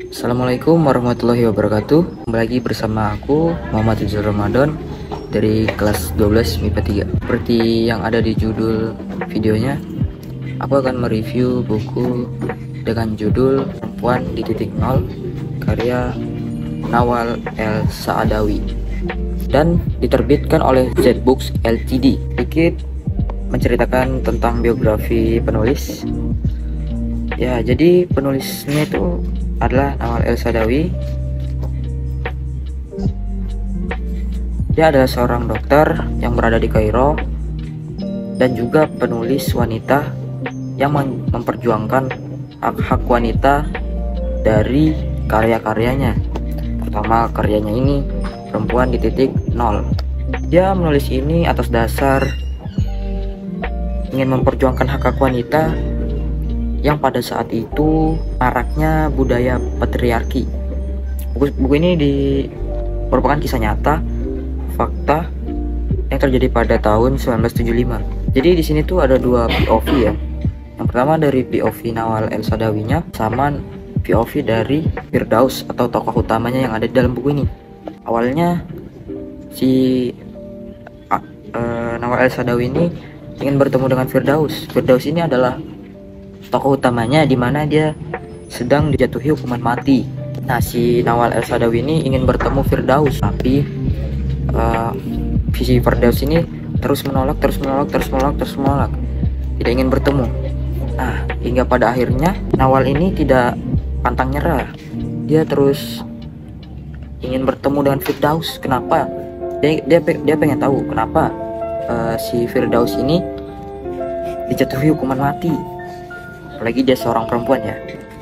Assalamualaikum warahmatullahi wabarakatuh. Kembali lagi bersama aku Muhammad Rizal Ramadan dari kelas 12 MIPA 3. Seperti yang ada di judul videonya, aku akan mereview buku dengan judul Perempuan di Titik Nol karya Nawal El Saadawi dan diterbitkan oleh Z Books Ltd. Sedikit menceritakan tentang biografi penulis. Ya, jadi penulisnya itu adalah Nawal El Saadawi. Dia adalah seorang dokter yang berada di Kairo dan juga penulis wanita yang memperjuangkan hak-hak wanita dari karya-karyanya. Pertama, karyanya ini Perempuan di Titik Nol. Dia menulis ini atas dasar ingin memperjuangkan hak-hak wanita yang pada saat itu maraknya budaya patriarki. Buku ini merupakan kisah nyata, fakta yang terjadi pada tahun 1975. Jadi di sini tuh ada dua POV ya. Yang pertama dari POV Nawal El Saadawinya sama POV dari Firdaus atau tokoh utamanya yang ada di dalam buku ini. Awalnya si Nawal El Saadawi ini ingin bertemu dengan Firdaus. Firdaus ini adalah tokoh utamanya, di mana dia sedang dijatuhi hukuman mati. Nah, si Nawal El Saadawi ini ingin bertemu Firdaus, tapi si Firdaus ini terus menolak, tidak ingin bertemu. Nah, hingga pada akhirnya Nawal ini tidak pantang nyerah. Dia terus ingin bertemu dengan Firdaus. Kenapa? Dia pengen tahu kenapa si Firdaus ini dijatuhi hukuman mati. Apalagi dia seorang perempuan ya.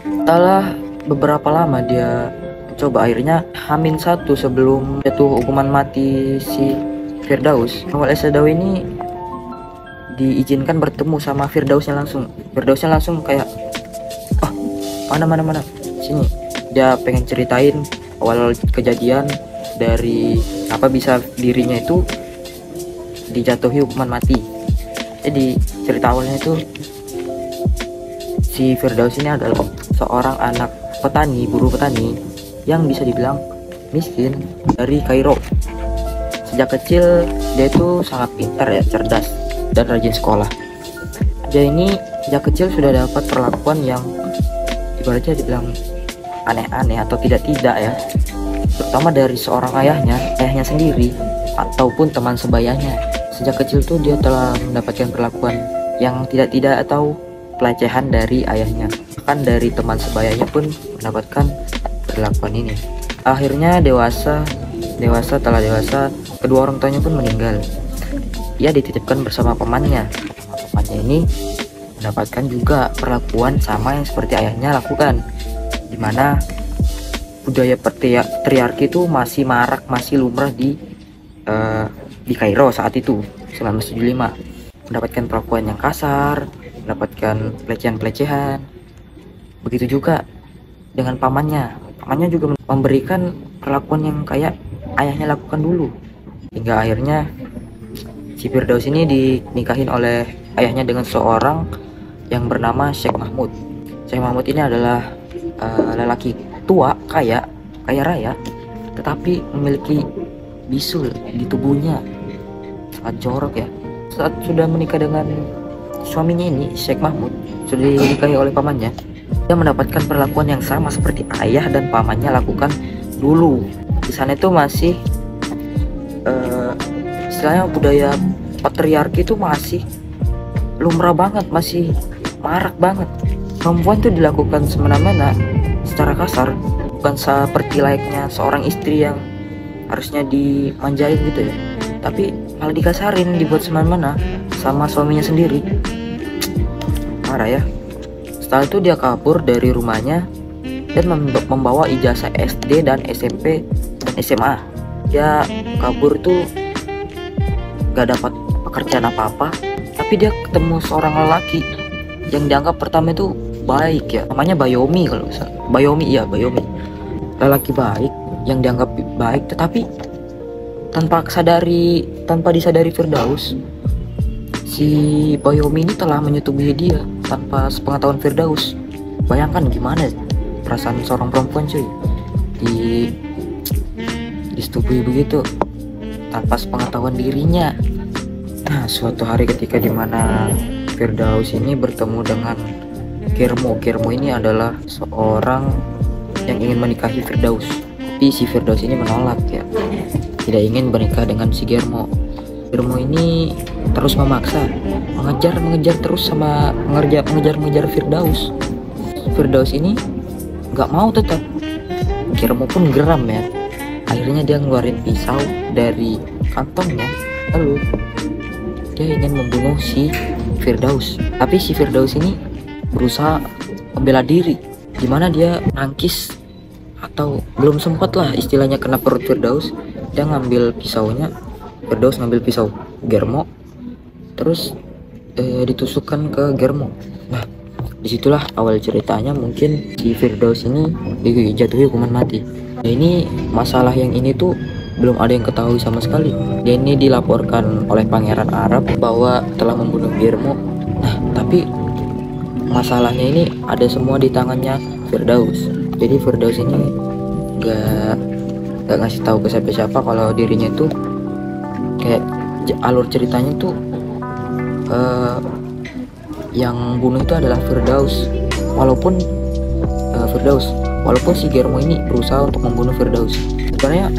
Setelah beberapa lama dia coba, akhirnya H-1 sebelum jatuh hukuman mati si Firdaus, Nawal El Saadawi ini diizinkan bertemu sama Firdausnya langsung. Firdausnya langsung kayak, oh mana sini. Dia pengen ceritain awal kejadian dari apa bisa dirinya itu dijatuhi hukuman mati. Jadi cerita awalnya itu si Firdaus ini adalah seorang anak petani, buruh petani yang bisa dibilang miskin dari Kairo. Sejak kecil dia itu sangat pintar ya, cerdas dan rajin sekolah. Dia ini sejak kecil sudah dapat perlakuan yang ibaratnya dibilang aneh-aneh atau tidak-tidak ya, terutama dari seorang ayahnya sendiri ataupun teman sebayanya. Sejak kecil tuh dia telah mendapatkan perlakuan yang tidak-tidak atau pelecehan dari ayahnya, bahkan dari teman sebayanya pun mendapatkan perlakuan ini. Akhirnya telah dewasa, kedua orang tuanya pun meninggal. Ia dititipkan bersama pamannya. Pamannya ini mendapatkan juga perlakuan sama yang seperti ayahnya lakukan, dimana budaya patriarki itu masih marak, masih lumrah di Kairo saat itu 1975. Mendapatkan perlakuan yang kasar, mendapatkan pelecehan. Begitu juga dengan pamannya. Pamannya juga memberikan perlakuan yang kayak ayahnya lakukan dulu. Hingga akhirnya si Firdaus ini dinikahin oleh ayahnya dengan seorang yang bernama Syekh Mahmud. Syekh Mahmud ini adalah lelaki tua, kaya raya, tetapi memiliki bisul di tubuhnya, sangat jorok ya. Saat sudah menikah dengan suaminya ini, Syekh Mahmud, sudah dinikahi oleh pamannya, dia mendapatkan perlakuan yang sama seperti ayah dan pamannya lakukan dulu. Di sana itu masih istilahnya budaya patriarki itu masih lumrah banget, masih marak banget. Perempuan itu dilakukan semena-mena secara kasar, bukan seperti layaknya seorang istri yang harusnya dimanjain gitu ya, tapi malah dikasarin, dibuat semena-mena sama suaminya sendiri. Marah ya. Setelah itu dia kabur dari rumahnya dan membawa ijazah SD dan SMP dan SMA. Dia kabur tuh gak dapat pekerjaan apa-apa, tapi dia ketemu seorang lelaki yang dianggap pertama itu baik ya, namanya Bayomi kalau misalnya. Bayomi. Lelaki baik yang dianggap baik, tetapi tanpa disadari Firdaus, si Bayomi ini telah menyetubuhi dia tanpa sepengetahuan Firdaus. Bayangkan gimana perasaan seorang perempuan cuy, di disetubui begitu tanpa sepengetahuan dirinya. Nah, suatu hari ketika dimana Firdaus ini bertemu dengan Germo. Germo ini adalah seorang yang ingin menikahi Firdaus, tapi si Firdaus ini menolak ya, tidak ingin menikah dengan si Germo. Germo ini terus memaksa, mengejar terus sama mengejar Firdaus. Firdaus ini nggak mau tetap. Germo pun geram ya. Akhirnya dia ngeluarin pisau dari kantongnya, lalu dia ingin membunuh si Firdaus. Tapi si Firdaus ini berusaha membela diri, dimana dia nangkis atau belum sempat lah istilahnya kena perut Firdaus. Dia ngambil pisaunya, Firdaus ngambil pisau Germo, terus ditusukkan ke Germo. Nah, disitulah awal ceritanya mungkin si Firdaus ini dijatuhi hukuman mati. Nah, ini masalah yang ini tuh belum ada yang ketahui sama sekali. Dia ini dilaporkan oleh Pangeran Arab bahwa telah membunuh Germo. Nah, tapi masalahnya ini ada semua di tangannya Firdaus. Jadi Firdaus ini gak ngasih tahu ke siapa-siapa kalau dirinya tuh kayak alur ceritanya tuh yang bunuh itu adalah Firdaus. Walaupun walaupun si Germo ini berusaha untuk membunuh Firdaus. Sebenarnya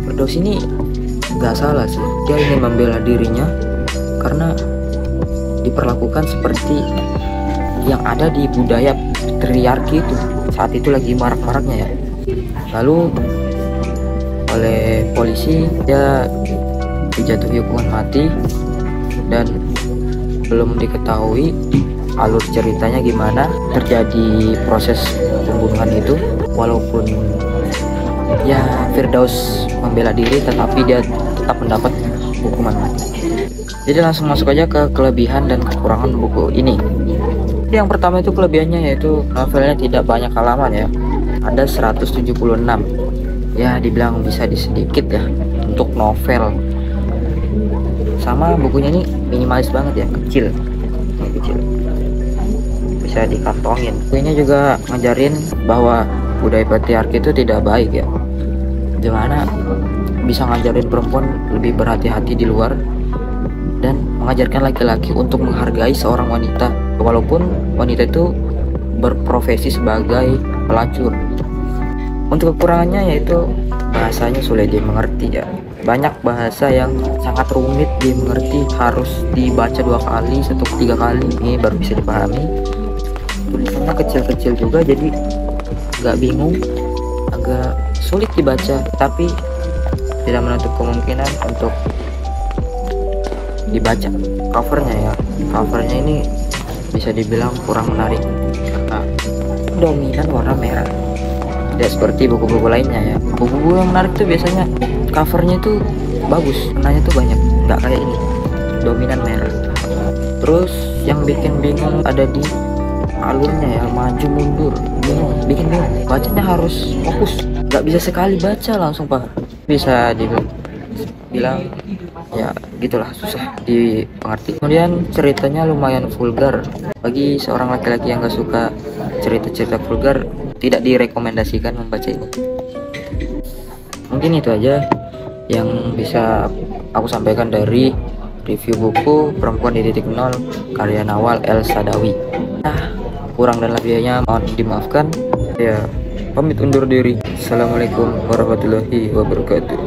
Firdaus ini gak salah sih, dia ingin membela dirinya karena diperlakukan seperti yang ada di budaya patriarki itu saat itu lagi marak-maraknya ya. Lalu oleh polisi dia dijatuhi hukuman mati dan belum diketahui alur ceritanya gimana terjadi proses pembunuhan itu. Walaupun ya Firdaus membela diri, tetapi dia tetap mendapat hukuman mati. Jadi langsung masuk aja ke kelebihan dan kekurangan buku ini. Yang pertama itu kelebihannya yaitu novelnya tidak banyak halaman ya, ada 176. Ya dibilang bisa sedikit ya untuk novel. Sama bukunya ini minimalis banget ya, kecil, bisa dikantongin. Bukunya juga ngajarin bahwa budaya patriarki itu tidak baik ya, gimana bisa ngajarin perempuan lebih berhati-hati di luar dan mengajarkan laki-laki untuk menghargai seorang wanita walaupun wanita itu berprofesi sebagai pelacur. Untuk kekurangannya yaitu bahasanya sulit dimengerti ya, banyak bahasa yang sangat rumit dimengerti, harus dibaca 2 kali atau 3 kali ini baru bisa dipahami. Tulisannya kecil-kecil juga jadi agak bingung, agak sulit dibaca, tapi tidak menutup kemungkinan untuk dibaca. Covernya ini bisa dibilang kurang menarik karena dominan warna merah, tidak seperti buku-buku lainnya ya. Buku-buku yang menarik tuh biasanya covernya tuh bagus, warnanya tuh banyak, nggak kayak ini dominan merah. Terus yang bikin bingung ada di alurnya ya, maju mundur, bikin bingung. Bacanya harus fokus, nggak bisa sekali baca langsung paham. Bisa dibilang ya gitulah, susah dimengerti. Kemudian ceritanya lumayan vulgar, bagi seorang laki-laki yang gak suka cerita-cerita vulgar tidak direkomendasikan membaca ini. Mungkin itu aja yang bisa aku sampaikan dari review buku Perempuan di Titik Nol karya Nawal El Saadawi. Nah, kurang dan lebihnya mohon dimaafkan ya. Pamit undur diri. Assalamualaikum warahmatullahi wabarakatuh.